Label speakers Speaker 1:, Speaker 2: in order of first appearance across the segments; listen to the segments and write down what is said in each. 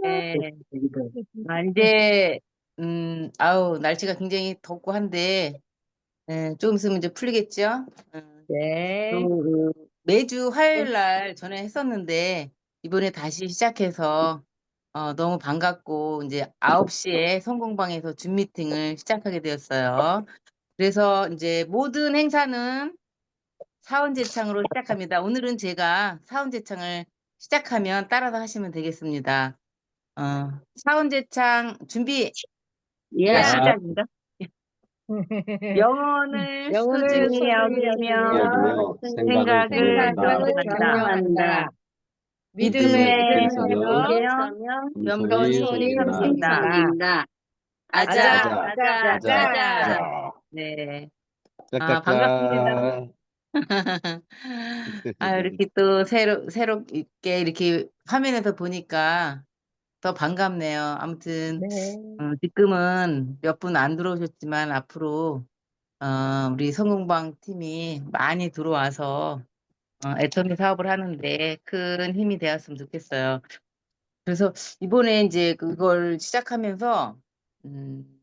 Speaker 1: 네. 이제, 아우, 날씨가 굉장히 덥고 한데, 조금 있으면 이제 풀리겠죠?
Speaker 2: 네.
Speaker 1: 매주 화요일 날 전에 했었는데, 이번에 다시 시작해서, 너무 반갑고, 이제 9시에 성공방에서 줌 미팅을 시작하게 되었어요. 그래서 이제 모든 행사는 사원제창으로 시작합니다. 오늘은 제가 사원제창을 시작하면 따라서 하시면 되겠습니다. 사원제창 준비, 자,
Speaker 2: 예.
Speaker 1: 시작입니다. 영혼을
Speaker 2: 영혼을
Speaker 1: 소중히
Speaker 2: 소중히
Speaker 1: 여기며
Speaker 2: 여기며
Speaker 3: 여기며 생각을
Speaker 1: 생각을
Speaker 2: 생각을
Speaker 3: 경영한다.
Speaker 1: 경영한다.
Speaker 2: 경영한다.
Speaker 1: 믿음에
Speaker 3: 믿음에
Speaker 2: 서며
Speaker 3: 서며
Speaker 1: 서며 겸손히
Speaker 3: 겸손히
Speaker 1: 섬긴다.
Speaker 3: 섬긴다.
Speaker 1: 아자,
Speaker 3: 아자,
Speaker 1: 아자,
Speaker 3: 아자,
Speaker 1: 아자.
Speaker 3: 아자.
Speaker 1: 네. 반갑습니다.
Speaker 3: 짝짝짝.
Speaker 1: 이렇게 또 새롭게 이렇게 화면에서 보니까 더 반갑네요. 아무튼,
Speaker 2: 네.
Speaker 1: 지금은 몇 분 안 들어오셨지만 앞으로, 우리 성공방 팀이 많이 들어와서, 애터미 사업을 하는데 큰 힘이 되었으면 좋겠어요. 그래서 이번에 이제 그걸 시작하면서, 음,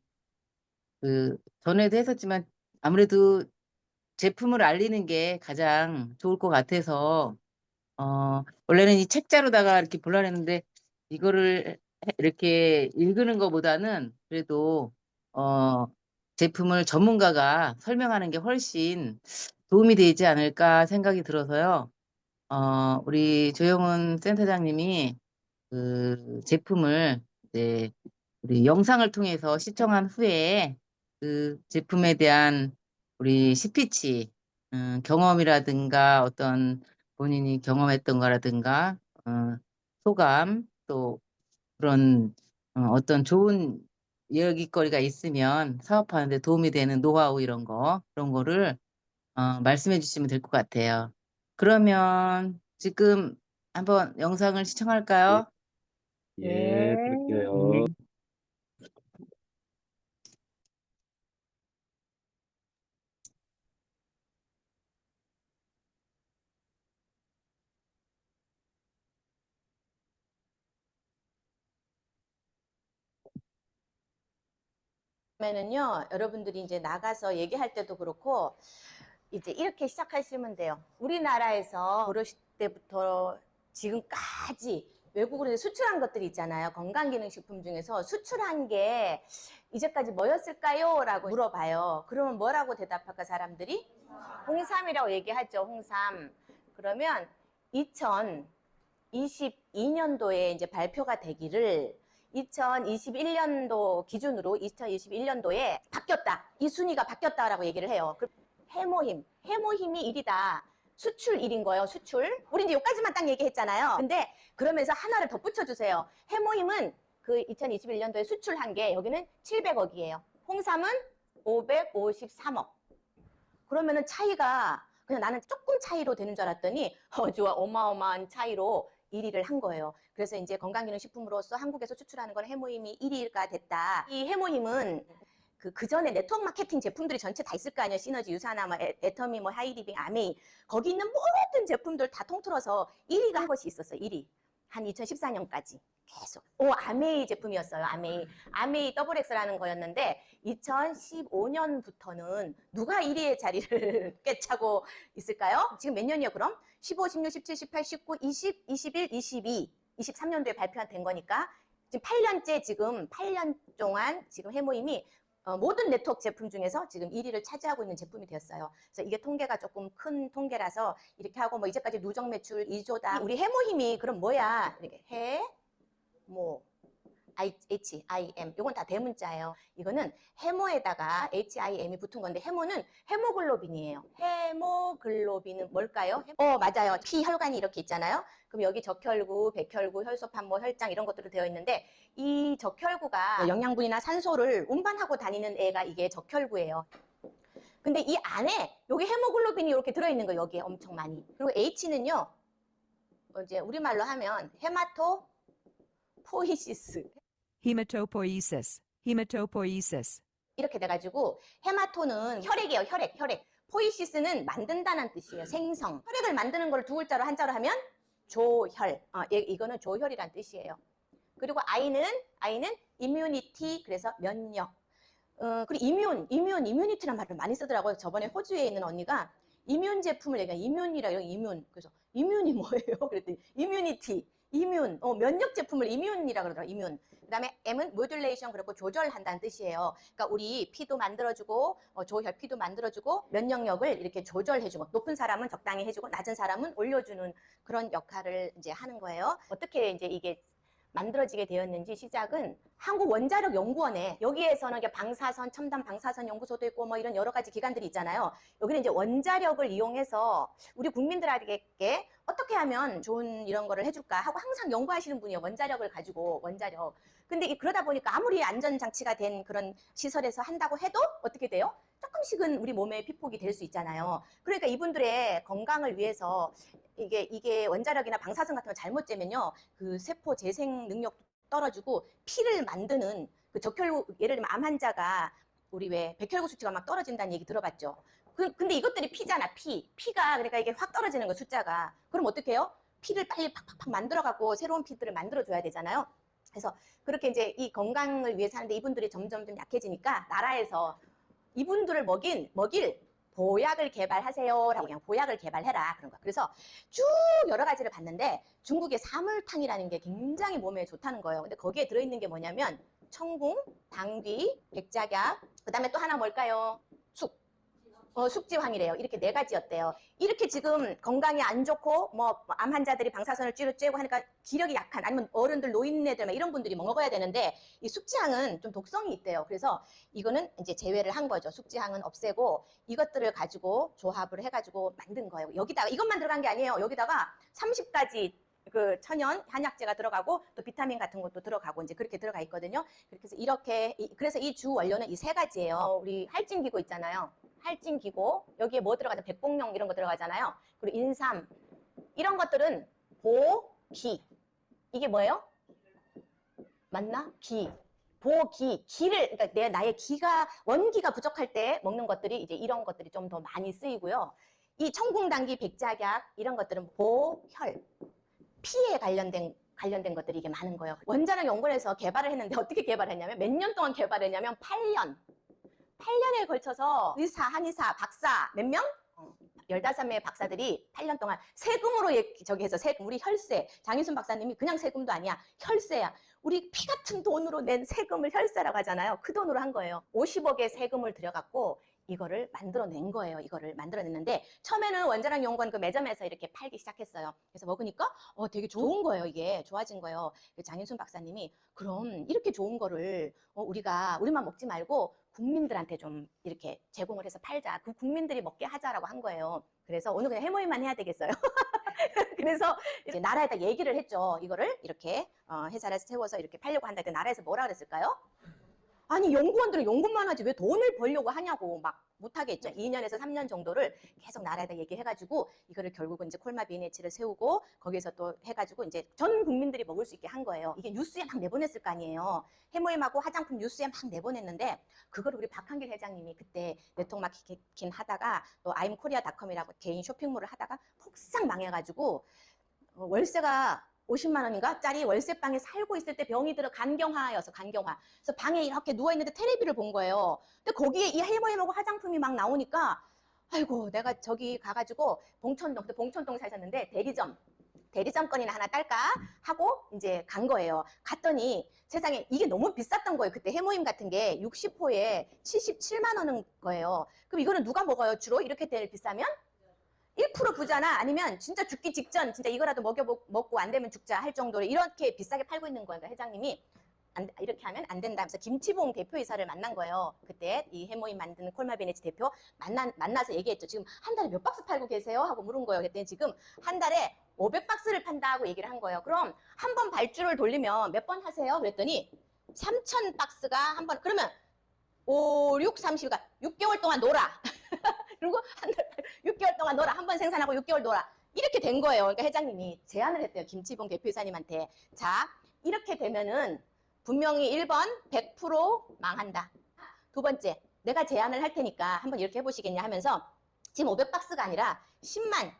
Speaker 1: 전에도 했었지만 아무래도 제품을 알리는 게 가장 좋을 것 같아서, 원래는 이 책자로다가 이렇게 보려고 했는데, 이거를 이렇게 읽는 것보다는 그래도, 어, 제품을 전문가가 설명하는 게 훨씬 도움이 되지 않을까 생각이 들어서요. 우리 조영은 센터장님이 그 제품을 이제 우리 영상을 통해서 시청한 후에 그 제품에 대한 우리 스피치, 경험이라든가 어떤 본인이 경험했던 거라든가, 소감, 또 그런, 어떤 좋은 이야기거리가 있으면 사업하는데 도움이 되는 노하우 그런 거를, 말씀해 주시면 될 것 같아요. 그러면 지금 한번 영상을
Speaker 3: 예,
Speaker 1: 시청할까요?
Speaker 3: 예,
Speaker 1: 네.
Speaker 3: 그럴게요.
Speaker 4: 면은요, 여러분들이 이제 나가서 얘기할 때도 그렇고, 이제 이렇게 시작하시면 돼요. 우리나라에서 어렸을 때부터 지금까지 외국으로 이제 수출한 것들이 있잖아요. 건강기능식품 중에서 수출한 게 이제까지 뭐였을까요? 라고 물어봐요. 그러면 뭐라고 대답할까, 사람들이? 홍삼이라고 얘기하죠, 홍삼. 그러면 2022년도에 이제 발표가 되기를 2021년도 기준으로 2021년도에 바뀌었다. 이 순위가 바뀌었다라고 얘기를 해요. 해모힘이 1위다. 수출 1인 거예요, 수출. 우리 이제 여기까지만 딱 얘기했잖아요. 근데 그러면서 하나를 더 붙여주세요. 해모힘은 그 2021년도에 수출한 게 여기는 700억이에요. 홍삼은 553억. 그러면은 차이가 그냥 나는 조금 차이로 되는 줄 알았더니 좋아, 어마어마한 차이로 1위를 한 거예요. 그래서 이제 건강기능식품으로서 한국에서 수출하는 건 해모힘이 1위가 됐다. 이 해모힘은 그 전에 네트워크 마케팅 제품들이 전체 다 있을 거 아니에요. 시너지, 유사나, 뭐 애터미, 뭐 하이리빙, 아메이. 거기 있는 모든 제품들 다 통틀어서 1위가 한 것이 있었어요. 1위. 한 2014년까지. 계속. 아메이 제품이었어요. 아메이 더블 X라는 거였는데 2015년부터는 누가 1위의 자리를 꿰차고 있을까요? 지금 몇 년이요, 그럼? 15, 16, 17, 18, 19, 20, 21, 22, 23년도에 발표된 거니까 지금 8년째 지금 8년 동안 지금 해모임이 모든 네트워크 제품 중에서 지금 1위를 차지하고 있는 제품이 되었어요. 그래서 이게 통계가 조금 큰 통계라서 이렇게 하고 뭐 이제까지 누적 매출 2조다. 우리 해모힘이 그럼 뭐야? 이렇게 HIM. 이건 다 대문자예요. 이거는 해모에다가 HIM이 붙은 건데 해모는 헤모글로빈이에요. 헤모글로빈은 뭘까요? 맞아요. 피 혈관이 이렇게 있잖아요. 그럼 여기 적혈구, 백혈구, 혈소판, 뭐 혈장 이런 것들로 되어 있는데 이 적혈구가 영양분이나 산소를 운반하고 다니는 애가 이게 적혈구예요. 근데 이 안에 여기 헤모글로빈이 이렇게 들어있는 거예요. 여기에 엄청 많이. 그리고 H는요. 이제 우리말로 하면 헤마토포이시스.
Speaker 5: Hematopoiesis.
Speaker 4: 이렇게 돼가지고 헤마토는 혈액이에요. 혈액. 포이시스는 만든다는 뜻이에요. 생성. 혈액을 만드는 걸 두 글자로 한자로 하면 조혈. 이거는 조혈이란 뜻이에요. 그리고 I는 immunity, 그래서 면역. 그리고 immunity란 말을 많이 쓰더라고요. 저번에 호주에 있는 언니가 이뮨 제품을 얘기해. 이뮨이라고 이뮨. 그래서 이뮨이 뭐예요? 그랬더니 immunity, 면역 제품을 이뮨이라 그러더라고요. 이뮨. 그다음에 M은 modulation, 그리고 조절한다는 뜻이에요. 그러니까 우리 피도 만들어주고 조혈 피도 만들어주고 면역력을 이렇게 조절해주고, 높은 사람은 적당히 해주고 낮은 사람은 올려주는 그런 역할을 이제 하는 거예요. 어떻게 이제 이게 만들어지게 되었는지 시작은 한국원자력연구원에, 여기에서는 이게 방사선, 첨단 방사선 연구소도 있고 뭐 이런 여러 가지 기관들이 있잖아요. 여기는 이제 원자력을 이용해서 우리 국민들에게 어떻게 하면 좋은 이런 거를 해줄까 하고 항상 연구하시는 분이에요. 원자력을 가지고, 원자력. 근데 그러다 보니까 아무리 안전장치가 된 그런 시설에서 한다고 해도 어떻게 돼요? 조금씩은 우리 몸에 피폭이 될 수 있잖아요. 그러니까 이분들의 건강을 위해서 이게 원자력이나 방사선 같은 거 잘못 쬐면요, 그 세포 재생 능력도 떨어지고 피를 만드는 그 적혈구, 예를 들면 암 환자가 우리 왜 백혈구 수치가 막 떨어진다는 얘기 들어봤죠. 근데 이것들이 피잖아. 피가 그러니까 이게 확 떨어지는 거, 숫자가. 그럼 어떻게 해요? 피를 빨리 팍팍팍 만들어 갖고 새로운 피들을 만들어 줘야 되잖아요. 그래서 그렇게 이제 이 건강을 위해서 하는데 이분들이 점점 좀 약해지니까 나라에서 이분들을 먹일 보약을 개발하세요라고, 그냥 보약을 개발해라 그런 거야. 그래서 쭉 여러 가지를 봤는데 중국의 사물탕이라는 게 굉장히 몸에 좋다는 거예요. 근데 거기에 들어있는 게 뭐냐면 청궁, 당귀, 백작약, 그 다음에 또 하나 뭘까요? 숙지황이래요. 이렇게 4가지였대요. 이렇게 지금 건강이 안 좋고 뭐 암 환자들이 방사선을 쬐고 하니까 기력이 약한, 아니면 어른들, 노인네들 이런 분들이 먹어야 되는데 이 숙지황은 좀 독성이 있대요. 그래서 이거는 이제 제외를 한 거죠. 숙지황은 없애고 이것들을 가지고 조합을 해가지고 만든 거예요. 여기다가 이것만 들어간 게 아니에요. 여기다가 30가지 그 천연 한약재가 들어가고 또 비타민 같은 것도 들어가고 이제 그렇게 들어가 있거든요. 그렇게 해서 그래서 이 주 원료는 이 3가지예요. 우리 할진기고 있잖아요. 할진기고 여기에 뭐 들어가죠? 백봉령 이런 거 들어가잖아요. 그리고 인삼 이런 것들은 보기. 이게 뭐예요? 맞나? 기를, 그러니까 나의 기가, 원기가 부족할 때 먹는 것들이 이제 이런 것들이 좀 더 많이 쓰이고요. 이 청궁당귀, 백작약 이런 것들은 보혈, 피에 관련된 것들이 이게 많은 거예요. 원자력 연구원에서 개발을 했는데 어떻게 개발했냐면 몇 년 동안 개발했냐면 8년에 걸쳐서 한의사, 박사 몇 명? 15명의 박사들이 8년 동안 세금으로 해서 세금, 우리 혈세, 장인순 박사님이 그냥 세금도 아니야. 혈세야. 우리 피 같은 돈으로 낸 세금을 혈세라고 하잖아요. 그 돈으로 한 거예요. 50억의 세금을 들여갖고 이거를 만들어낸 거예요. 이거를 만들어냈는데 처음에는 원자력 연구원 그 매점에서 이렇게 팔기 시작했어요. 그래서 먹으니까 되게 좋은 거예요. 이게 좋아진 거예요. 장인순 박사님이 그럼 이렇게 좋은 거를 우리만 먹지 말고 국민들한테 좀 이렇게 제공을 해서 팔자. 그 국민들이 먹게 하자라고 한 거예요. 그래서 오늘 그냥 해모임만 해야 되겠어요. 그래서 이제 나라에다 얘기를 했죠. 이거를 이렇게 회사를 세워서 이렇게 팔려고 한다. 나라에서 뭐라 그랬을까요? 아니 연구원들은 연구만 하지 왜 돈을 벌려고 하냐고 막 못하겠죠. 2년에서 3년 정도를 계속 나라에다 얘기해가지고 이거를 결국은 이제 콜마 비네치를 세우고 거기에서 또 해가지고 이제 전 국민들이 먹을 수 있게 한 거예요. 이게 뉴스에 막 내보냈을 거 아니에요. 해모임하고 화장품 뉴스에 막 내보냈는데 그걸 우리 박한길 회장님이 그때 네트워크 마케팅 하다가 또 아임코리아닷컴이라고 개인 쇼핑몰을 하다가 폭삭 망해가지고 월세가 50만 원인가? 짜리 월세방에 살고 있을 때 병이 들어 간경화여서 간경화. 그래서 방에 이렇게 누워있는데 테레비를 본 거예요. 근데 거기에 이 해모임하고 화장품이 막 나오니까 아이고 내가 저기 가가지고 봉천동 사셨는데 대리점권이나 하나 딸까 하고 이제 간 거예요. 갔더니 세상에 이게 너무 비쌌던 거예요. 그때 해모임 같은 게 60호에 77만 원인 거예요. 그럼 이거는 누가 먹어요? 주로 이렇게 비싸면? 1% 부자나 아니면 진짜 죽기 직전 진짜 이거라도 먹고 안 되면 죽자 할 정도로 이렇게 비싸게 팔고 있는 거예요. 그러니까 회장님이 이렇게 하면 안 된다 하면서 김치봉 대표이사를 만난 거예요. 그때 이 해모임 만드는 콜마비네치 대표 만나서 얘기했죠. 지금 한 달에 몇 박스 팔고 계세요? 하고 물은 거예요. 그랬더니 지금 한 달에 500박스를 판다고 얘기를 한 거예요. 그럼 한 번 발주를 돌리면 몇 번 하세요? 그랬더니 3,000박스가 한 번, 그러면 5, 6, 30, 그러니까 6개월 동안 놀아. 그리고 한 달, 6개월 동안 놀아. 한 번 생산하고 6개월 놀아. 이렇게 된 거예요. 그러니까 회장님이 제안을 했대요. 김치봉 대표이사님한테. 자, 이렇게 되면은 분명히 1번 100% 망한다. 두 번째, 내가 제안을 할 테니까 한번 이렇게 해보시겠냐 하면서 지금 500박스가 아니라 10만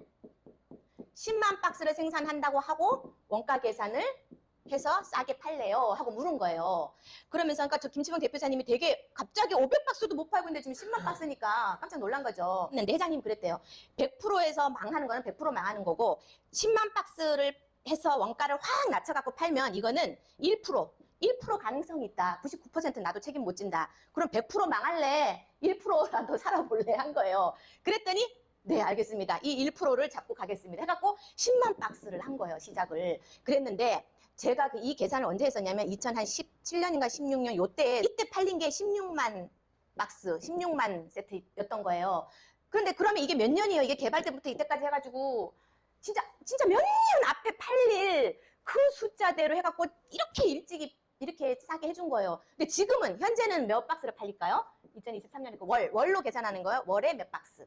Speaker 4: 10만 박스를 생산한다고 하고 원가 계산을 해서 싸게 팔래요? 하고 물은 거예요. 그러면서 그러니까 저 김치봉 대표사님이 되게 갑자기 500박스도 못 팔고 있는데 지금 10만 박스니까 깜짝 놀란 거죠. 근데 회장님 그랬대요. 100%에서 망하는 거는 100% 망하는 거고 10만 박스를 해서 원가를 확 낮춰갖고 팔면 이거는 1% 가능성이 있다. 99%는 나도 책임 못 진다. 그럼 100% 망할래? 1%라도 살아볼래? 한 거예요. 그랬더니 네, 알겠습니다. 이 1%를 잡고 가겠습니다. 해갖고 10만 박스를 한 거예요, 시작을. 그랬는데 제가 이 계산을 언제 했었냐면 2017년인가 16년 요때 이때 팔린 게 16만 박스, 16만 세트였던 거예요. 그런데 그러면 이게 몇 년이에요? 이게 개발 때부터 이때까지 해가지고 진짜 몇 년 앞에 팔릴 그 숫자대로 해갖고 이렇게 일찍이 이렇게 싸게 해준 거예요. 근데 지금은 현재는 몇 박스를 팔릴까요? 2023년이니까 월로 계산하는 거예요. 월에 몇 박스.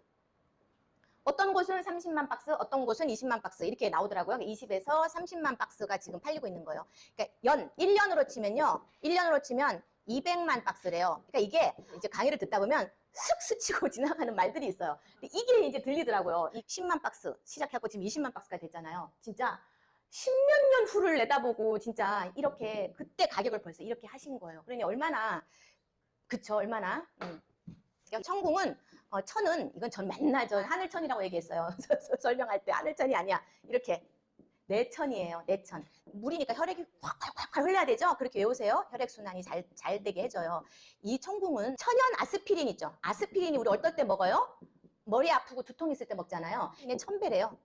Speaker 4: 어떤 곳은 30만 박스, 어떤 곳은 20만 박스 이렇게 나오더라고요. 20에서 30만 박스가 지금 팔리고 있는 거예요. 그러니까 1년으로 치면요. 1년으로 치면 200만 박스래요. 그러니까 이게 이제 강의를 듣다 보면 슥 스치고 지나가는 말들이 있어요. 근데 이게 이제 들리더라고요. 이 10만 박스 시작하고 지금 20만 박스가 됐잖아요. 진짜 10몇 년 후를 내다보고 진짜 이렇게 그때 가격을 벌써 이렇게 하신 거예요. 그러니 얼마나 그쵸 얼마나 천궁은 천은 이건 전 맨날 저 하늘천이라고 얘기했어요. 설명할 때 하늘천이 아니야. 이렇게 내천이에요. 내천. 물이니까 혈액이 확 흘러야 되죠. 그렇게 외우세요. 혈액순환이 잘 되게 해줘요. 이 천궁은 천연 아스피린 있죠. 아스피린이 우리 어떨 때 먹어요? 머리 아프고 두통 있을 때 먹잖아요. 이게 1000배래요.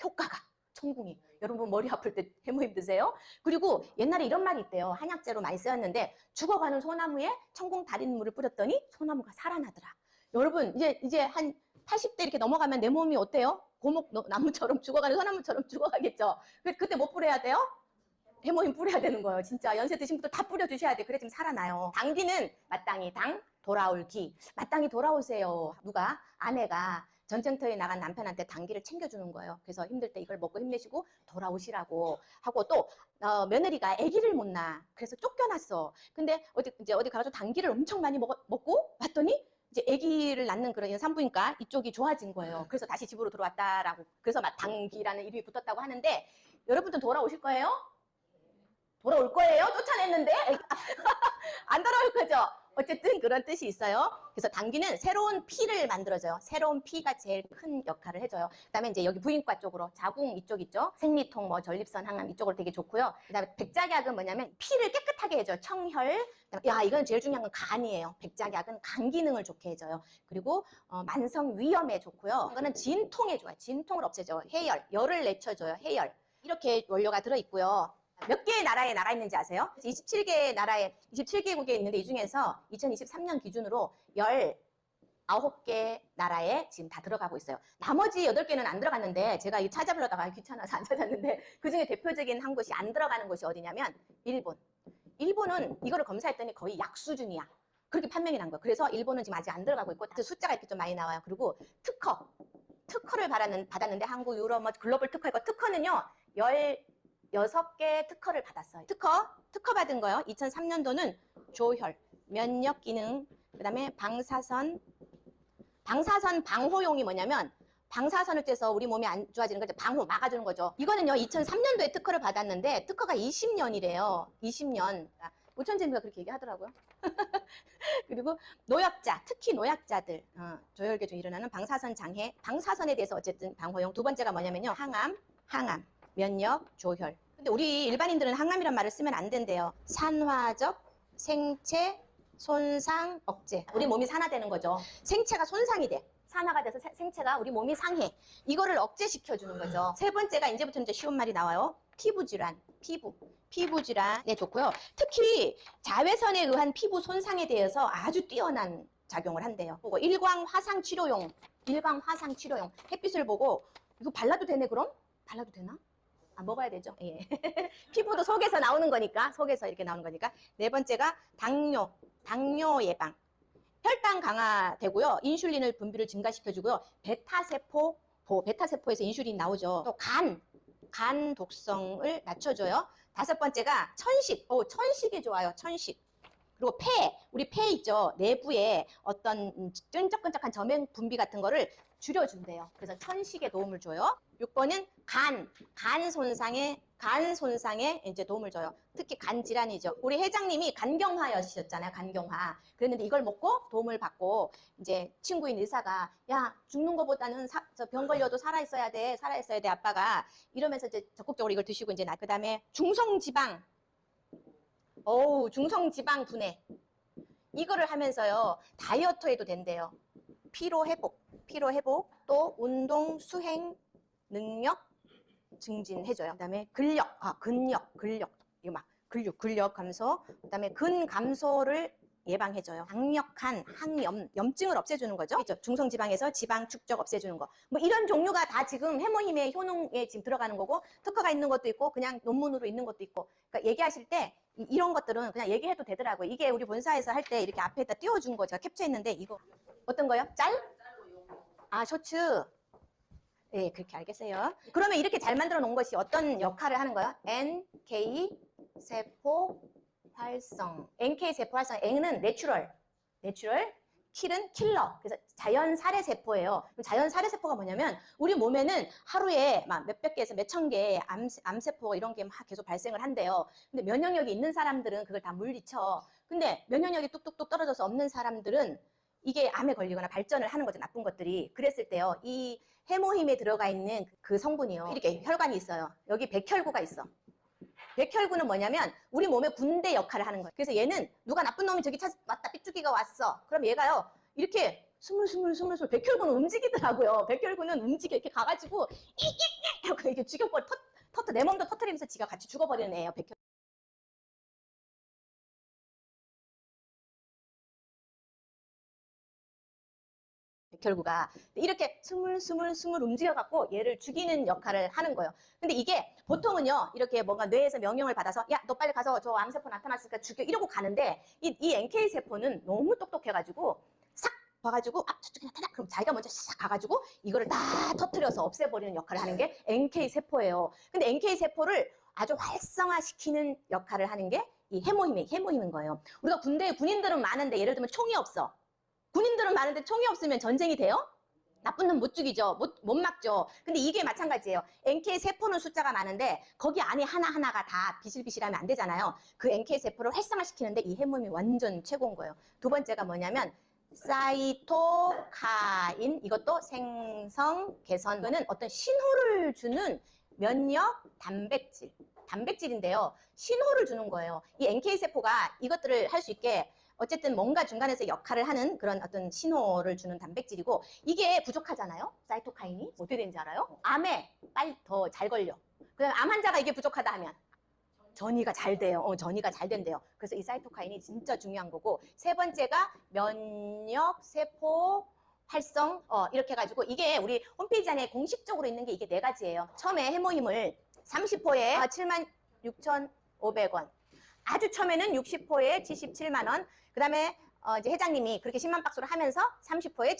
Speaker 4: 효과가. 천궁이. 여러분 머리 아플 때 해모임 드세요? 그리고 옛날에 이런 말이 있대요. 한약재로 많이 쓰였는데 죽어가는 소나무에 천궁 달인물을 뿌렸더니 소나무가 살아나더라. 여러분 이제 한 80대 이렇게 넘어가면 내 몸이 어때요? 고목나무처럼 죽어가는 소나무처럼 죽어가겠죠. 그때 뭐 뿌려야 돼요? 해모임 뿌려야 되는 거예요. 진짜 연세 드신 분들 다 뿌려주셔야 돼. 그래 좀 살아나요. 당기는 마땅히 당 돌아올 기. 마땅히 돌아오세요. 누가? 아내가 전쟁터에 나간 남편한테 당기를 챙겨주는 거예요. 그래서 힘들 때 이걸 먹고 힘내시고 돌아오시라고 하고 또 며느리가 아기를 못 낳아. 그래서 쫓겨났어. 근데 어디 가서 당기를 엄청 많이 먹고 왔더니 이제 아기를 낳는 그런 산부인과 이쪽이 좋아진 거예요. 그래서 다시 집으로 들어왔다라고. 그래서 막 당기라는 이름이 붙었다고 하는데 여러분들 돌아오실 거예요? 돌아올 거예요? 쫓아냈는데? 안 돌아올 거죠? 어쨌든 그런 뜻이 있어요. 그래서 당귀는 새로운 피를 만들어줘요. 새로운 피가 제일 큰 역할을 해줘요. 그 다음에 이제 여기 부인과 쪽으로 자궁 이쪽 있죠? 생리통, 전립선, 항암 이쪽으로 되게 좋고요. 그 다음에 백작약은 뭐냐면 피를 깨끗하게 해줘요. 청혈. 야, 이건 제일 중요한 건 간이에요. 백작약은 간 기능을 좋게 해줘요. 그리고 만성 위염에 좋고요. 이거는 진통에 좋아요. 진통을 없애줘요. 해열, 열을 내쳐줘요. 해열. 이렇게 원료가 들어있고요. 몇 개의 나라에 나가 있는지 아세요? 27개의 나라에, 27개국에 있는데 이 중에서 2023년 기준으로 19개 나라에 지금 다 들어가고 있어요. 나머지 8개는 안 들어갔는데 제가 이 찾아보려다가 귀찮아서 안 찾았는데 그중에 대표적인 한 곳이 안 들어가는 곳이 어디냐면 일본. 일본은 이거를 검사했더니 거의 약 수준이야. 그렇게 판명이 난 거예요. 그래서 일본은 지금 아직 안 들어가고 있고 숫자가 이렇게 좀 많이 나와요. 그리고 특허를 받았는데 한국, 유럽, 글로벌 특허 이거 특허는요 16개 특허를 받았어요. 특허 받은 거요. 2003년도는 조혈, 면역 기능, 그 다음에 방사선 방호용이 뭐냐면 방사선을 쬐서 우리 몸이 안 좋아지는 걸 방호 막아주는 거죠. 이거는요 2003년도에 특허를 받았는데 특허가 20년이래요. 20년. 오천재미가 그렇게 얘기하더라고요. 그리고 노약자, 특히 노약자들 조혈계 중 일어나는 방사선 장애, 방사선에 대해서 어쨌든 방호용. 두 번째가 뭐냐면요 항암, 면역, 조혈. 근데 우리 일반인들은 항암이란 말을 쓰면 안 된대요. 산화적, 생체, 손상, 억제. 우리 몸이 산화되는 거죠. 생체가 손상이 돼. 산화가 돼서 생체가 우리 몸이 상해. 이거를 억제시켜주는 거죠. 세 번째가 이제부터 이제 쉬운 말이 나와요. 피부질환, 피부질환에 좋고요. 특히 자외선에 의한 피부 손상에 대해서 아주 뛰어난 작용을 한대요. 그리고 일광 화상 치료용. 햇빛을 보고 이거 발라도 되네 그럼? 발라도 되나? 먹어야 되죠. 예. 피부도 속에서 나오는 거니까, 속에서 이렇게 나오는 거니까. 네 번째가 당뇨 예방. 혈당 강화되고요. 인슐린을 분비를 증가시켜주고요. 베타세포에서 인슐린 나오죠. 또 간 독성을 낮춰줘요. 다섯 번째가 천식이 좋아요. 천식. 그리고 우리 폐 있죠. 내부에 어떤 끈적끈적한 점액 분비 같은 거를 줄여준대요. 그래서 천식에 도움을 줘요. 6번은 간 손상에 이제 도움을 줘요. 특히 간 질환이죠. 우리 회장님이 간경화여셨잖아요. 간경화. 그랬는데 이걸 먹고 도움을 받고 이제 친구인 의사가 야 죽는 것보다는 저 병 걸려도 살아 있어야 돼 아빠가 이러면서 이제 적극적으로 이걸 드시고 이제 그다음에 중성지방 분해 이거를 하면서요 다이어트에도 된대요. 피로 회복 또 운동 수행 능력 증진해줘요. 그다음에 근력 이거 막 근력 감소, 그다음에 근 감소를 예방해줘요. 강력한 염증을 없애주는 거죠. 그렇죠? 중성지방에서 지방 축적 없애주는 거. 뭐 이런 종류가 다 지금 해모힘의 효능에 지금 들어가는 거고 특허가 있는 것도 있고 그냥 논문으로 있는 것도 있고. 그러니까 얘기하실 때 이런 것들은 그냥 얘기해도 되더라고요. 이게 우리 본사에서 할 때 이렇게 앞에다 띄워준 거 제가 캡처했는데 이거 어떤 거요? 쇼츠. 네, 그렇게 알겠어요. 그러면 이렇게 잘 만들어 놓은 것이 어떤 역할을 하는 거야? NK 세포 활성. NK 세포 활성. N은 내추럴, 킬은 킬러. 그래서 자연 살해 세포예요. 자연 살해 세포가 뭐냐면 우리 몸에는 하루에 막 몇백 개에서 몇천 개의 암세포 이런 게 막 계속 발생을 한대요. 근데 면역력이 있는 사람들은 그걸 다 물리쳐. 근데 면역력이 뚝뚝뚝 떨어져서 없는 사람들은 이게 암에 걸리거나 발전을 하는 거죠. 나쁜 것들이. 그랬을 때요. 이 해모힘에 들어가 있는 그 성분이요. 이렇게 혈관이 있어요. 여기 백혈구가 있어. 백혈구는 뭐냐면 우리 몸의 군대 역할을 하는 거예요. 그래서 얘는 누가 나쁜 놈이 저기 왔다 삐죽이가 왔어. 그럼 얘가요. 이렇게 스물스물 백혈구는 움직이더라고요. 백혈구는 움직여 이렇게 가가지고 이렇게 이렇게 죽여버려. 내 몸도 터트리면서 지가 같이 죽어버리는 애예요. 백혈구가 이렇게 스물 움직여갖고 얘를 죽이는 역할을 하는 거예요. 근데 이게 보통은요 이렇게 뭔가 뇌에서 명령을 받아서 야 너 빨리 가서 저 암세포 나타났으니까 죽여 이러고 가는데 이 NK세포는 너무 똑똑해가지고 싹 봐가지고 저쪽에 나타나 그럼 자기가 먼저 싹 가가지고 이거를 다 터트려서 없애버리는 역할을 하는 게 NK세포예요. 근데 NK세포를 아주 활성화시키는 역할을 하는 게 이 해모힘인 거예요. 우리가 군대에 군인들은 많은데 예를 들면 총이 없어. 군인들은 많은데 총이 없으면 전쟁이 돼요? 나쁜 놈 못 죽이죠. 못 막죠. 근데 이게 마찬가지예요. NK 세포는 숫자가 많은데 거기 안에 하나하나가 다 비실비실하면 안 되잖아요. 그 NK 세포를 활성화시키는데 이 해모임이 완전 최고인 거예요. 두 번째가 뭐냐면 사이토카인 이것도 생성 개선 이거는 어떤 신호를 주는 면역 단백질인데요. 신호를 주는 거예요. 이 NK 세포가 이것들을 할 수 있게 어쨌든 뭔가 중간에서 역할을 하는 그런 어떤 신호를 주는 단백질이고 이게 부족하잖아요. 사이토카인이 어떻게 되는지 알아요? 암에 빨리 더 잘 걸려. 그다음에 암 환자가 이게 부족하다 하면 전이가 잘 돼요. 전이가 잘 된대요. 그래서 이 사이토카인이 진짜 중요한 거고 세 번째가 면역 세포 활성 이렇게 해가지고 이게 우리 홈페이지 안에 공식적으로 있는 게 이게 네 가지예요. 처음에 해모힘을 30호에 76,500원 아주 처음에는 60호에 77만 원. 그 다음에 이제 회장님이 그렇게 10만 박스로 하면서 30호에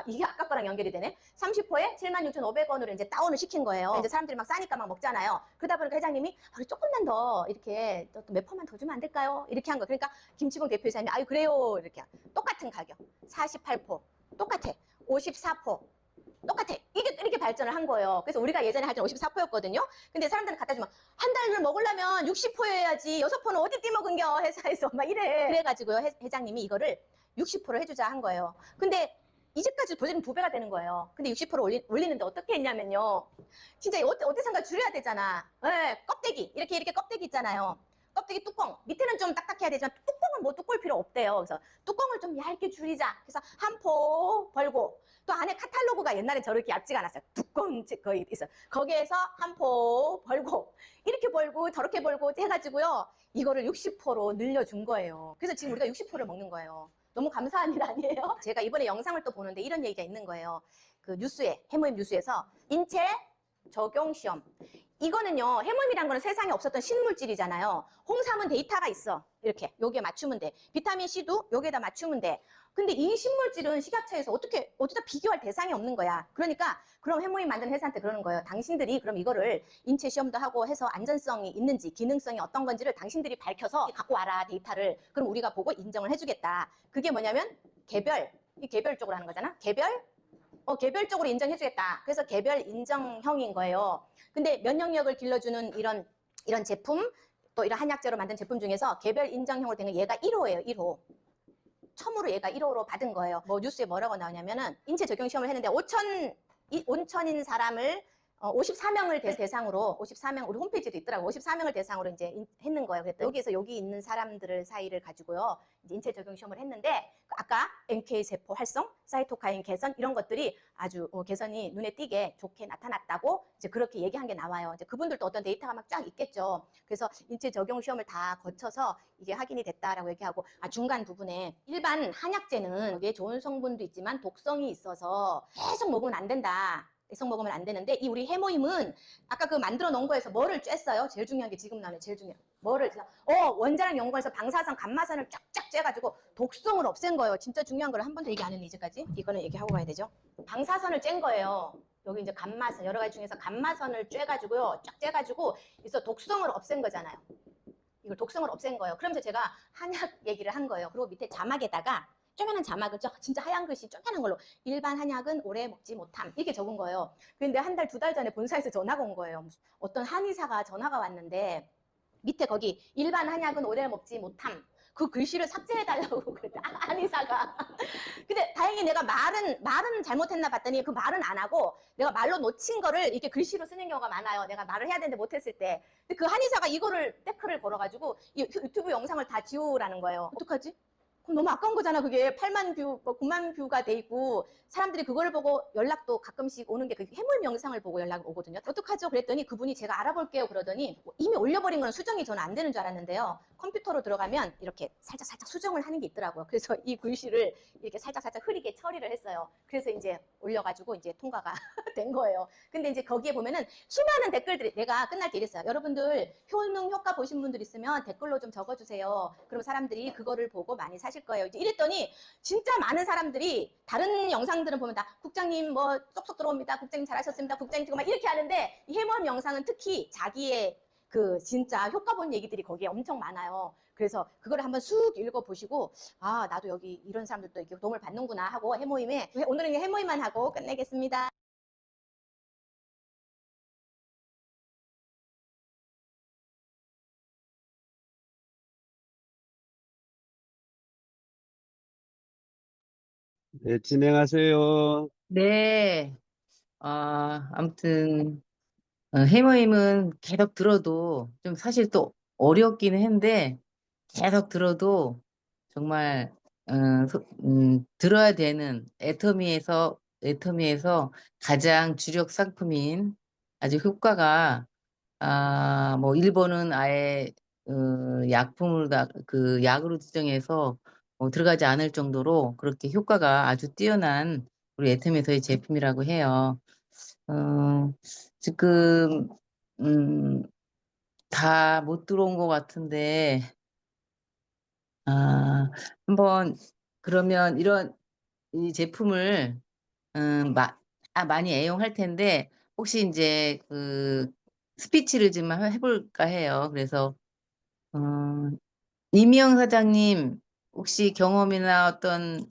Speaker 4: 이게 아까 거랑 연결이 되네. 30호에 76,500원으로 이제 다운을 시킨 거예요. 이제 사람들이 막 싸니까 막 먹잖아요. 그러다 보니까 회장님이 우리 조금만 더 이렇게 또 몇 퍼만 더 주면 안 될까요? 이렇게 한 거. 그러니까 김치봉 대표이사님이 아유 그래요. 이렇게 똑같은 가격. 48포 똑같아. 54포 똑같아. 이렇게 발전을 한 거예요. 그래서 우리가 예전에 할 때는 54포였거든요. 근데 사람들은 갖다 주면 한 달을 먹으려면 60포 해야지 6포는 어디 띠먹은겨 회사에서 막 이래. 그래가지고요 회장님이 이거를 60포를 해주자 한 거예요. 근데 이제까지 도저히 2배가 되는 거예요. 근데 60포를 올리는데 어떻게 했냐면요. 진짜 어디선가 줄여야 되잖아. 네, 껍데기 이렇게 껍데기 있잖아요. 껍데기 뚜껑 밑에는 좀 딱딱해야 되지만 뚜껑은 뭐 뚜꿀 필요 없대요. 그래서 뚜껑을 좀 얇게 줄이자. 그래서 한 포 벌고 또 안에 카탈로그가 옛날에 저렇게 얇지가 않았어요. 뚜껑 거의 있어. 거기에서 한 포 벌고 이렇게 벌고 저렇게 벌고 해가지고요 이거를 60포로 늘려준 거예요. 그래서 지금 우리가 60포를 먹는 거예요. 너무 감사한 일 아니에요? 제가 이번에 영상을 또 보는데 이런 얘기가 있는 거예요. 그 뉴스에 해모임 뉴스에서 인체 적용 시험. 이거는요 해모임이란 거는 세상에 없었던 신물질이잖아요. 홍삼은 데이터가 있어. 이렇게 여기에 맞추면 돼. 비타민C도 여기에다 맞추면 돼. 근데 이 신물질은 식약처에서 어디다 비교할 대상이 없는 거야. 그러니까 그럼 해모임 만드는 회사한테 그러는 거예요. 당신들이 그럼 이거를 인체 시험도 하고 해서 안전성이 있는지 기능성이 어떤 건지를 당신들이 밝혀서 갖고 와라 데이터를. 그럼 우리가 보고 인정을 해주겠다. 그게 뭐냐면 개별, 이 개별적으로 하는 거잖아. 개별 개별적으로 인정해주겠다. 그래서 개별 인정형인 거예요. 근데 면역력을 길러주는 이런 제품, 또 이런 한약재로 만든 제품 중에서 개별 인정형으로 된 건 얘가 1호예요. 1호. 처음으로 얘가 1호로 받은 거예요. 뭐 뉴스에 뭐라고 나오냐면은 인체 적용 시험을 했는데 5천인 사람을 54명을 대상으로 54명 우리 홈페이지도 있더라고. 54명을 대상으로 이제 했는 거예요. 그랬더니 여기에서 여기 있는 사람들을 사이를 가지고요. 이제 인체 적용 시험을 했는데 아까 NK 세포 활성, 사이토카인 개선 이런 것들이 아주 개선이 눈에 띄게 좋게 나타났다고 이제 그렇게 얘기한 게 나와요. 이제 그분들도 어떤 데이터가 막 쫙 있겠죠. 그래서 인체 적용 시험을 다 거쳐서 이게 확인이 됐다라고 얘기하고 중간 부분에 일반 한약재는 여기에 좋은 성분도 있지만 독성이 있어서 계속 먹으면 안 된다. 계속 먹으면 안 되는데 이 우리 해모임은 아까 그 만들어 놓은 거에서 뭐를 쬐어요? 제일 중요한 게 지금 나오네. 제일 중요한 뭐를 원자력 연구원에서 방사선, 감마선을 쫙쫙 쬐가지고 독성을 없앤 거예요. 진짜 중요한 걸 한 번도 얘기 안 했네 이제까지. 이거는 얘기하고 가야 되죠. 방사선을 쬐은 거예요. 여기 이제 감마선 여러 가지 중에서 감마선을 쬐가지고요. 쫙 쬐가지고 그래서 독성을 없앤 거잖아요. 이걸 독성을 없앤 거예요. 그러면서 제가 한약 얘기를 한 거예요. 그리고 밑에 자막에다가 쪼매난 자막을 진짜 하얀 글씨 쪼매난 걸로 일반 한약은 오래 먹지 못함 이렇게 적은 거예요. 근데 한 달, 2달 전에 본사에서 전화가 온 거예요. 어떤 한의사가 전화가 왔는데 밑에 거기 일반 한약은 오래 먹지 못함 그 글씨를 삭제해달라고 그랬다. 한의사가. 근데 다행히 내가 말은 잘못했나 봤더니 그 말은 안 하고 내가 말로 놓친 거를 이렇게 글씨로 쓰는 경우가 많아요. 내가 말을 해야 되는데 못했을 때. 근데 그 한의사가 이거를 태클을 걸어가지고 이 유튜브 영상을 다 지우라는 거예요. 어떡하지? 그럼 너무 아까운 거잖아. 그게 8만 뷰, 9만 뷰가 돼 있고 사람들이 그걸 보고 연락도 가끔씩 오는 게 그 해물 영상을 보고 연락 오거든요. 어떡하죠? 그랬더니 그분이 제가 알아볼게요. 그러더니 이미 올려버린 건 수정이 저는 안 되는 줄 알았는데요. 컴퓨터로 들어가면 이렇게 살짝 수정을 하는 게 있더라고요. 그래서 이 글씨를 이렇게 살짝 흐리게 처리를 했어요. 그래서 이제 올려가지고 이제 통과가 된 거예요. 근데 이제 거기에 보면은 수많은 댓글들이 내가 끝날 때 이랬어요. 여러분들 효능 효과 보신 분들 있으면 댓글로 좀 적어주세요. 그럼 사람들이 그거를 보고 많이 사실 거예요. 이제 이랬더니 진짜 많은 사람들이 다른 영상들은 보면 다 국장님 뭐 쏙쏙 들어옵니다. 국장님 잘하셨습니다. 국장님 지금 막 이렇게 하는데 이 해모임 영상은 특히 자기의 그 진짜 효과 본 얘기들이 거기에 엄청 많아요. 그래서 그거를 한번 쑥 읽어보시고 나도 여기 이런 사람들도 이렇게 도움을 받는구나 하고 해모임에 오늘은 해모임만 하고 끝내겠습니다.
Speaker 3: 네, 진행하세요.
Speaker 1: 네. 아무튼 해모임은 계속 들어도 좀 사실 또 어렵기는 한데 계속 들어도 정말 들어야 되는 애터미에서 가장 주력 상품인 아주 효과가 뭐 일본은 아예 약품을 그 약으로 지정해서 들어가지 않을 정도로 그렇게 효과가 아주 뛰어난 우리 애터미에서의 제품이라고 해요. 지금 다 못 들어온 것 같은데 한번 그러면 이런 이 제품을 많이 애용할 텐데 혹시 이제 그 스피치를 좀 해볼까 해요. 그래서 이미영 사장님 혹시 경험이나 어떤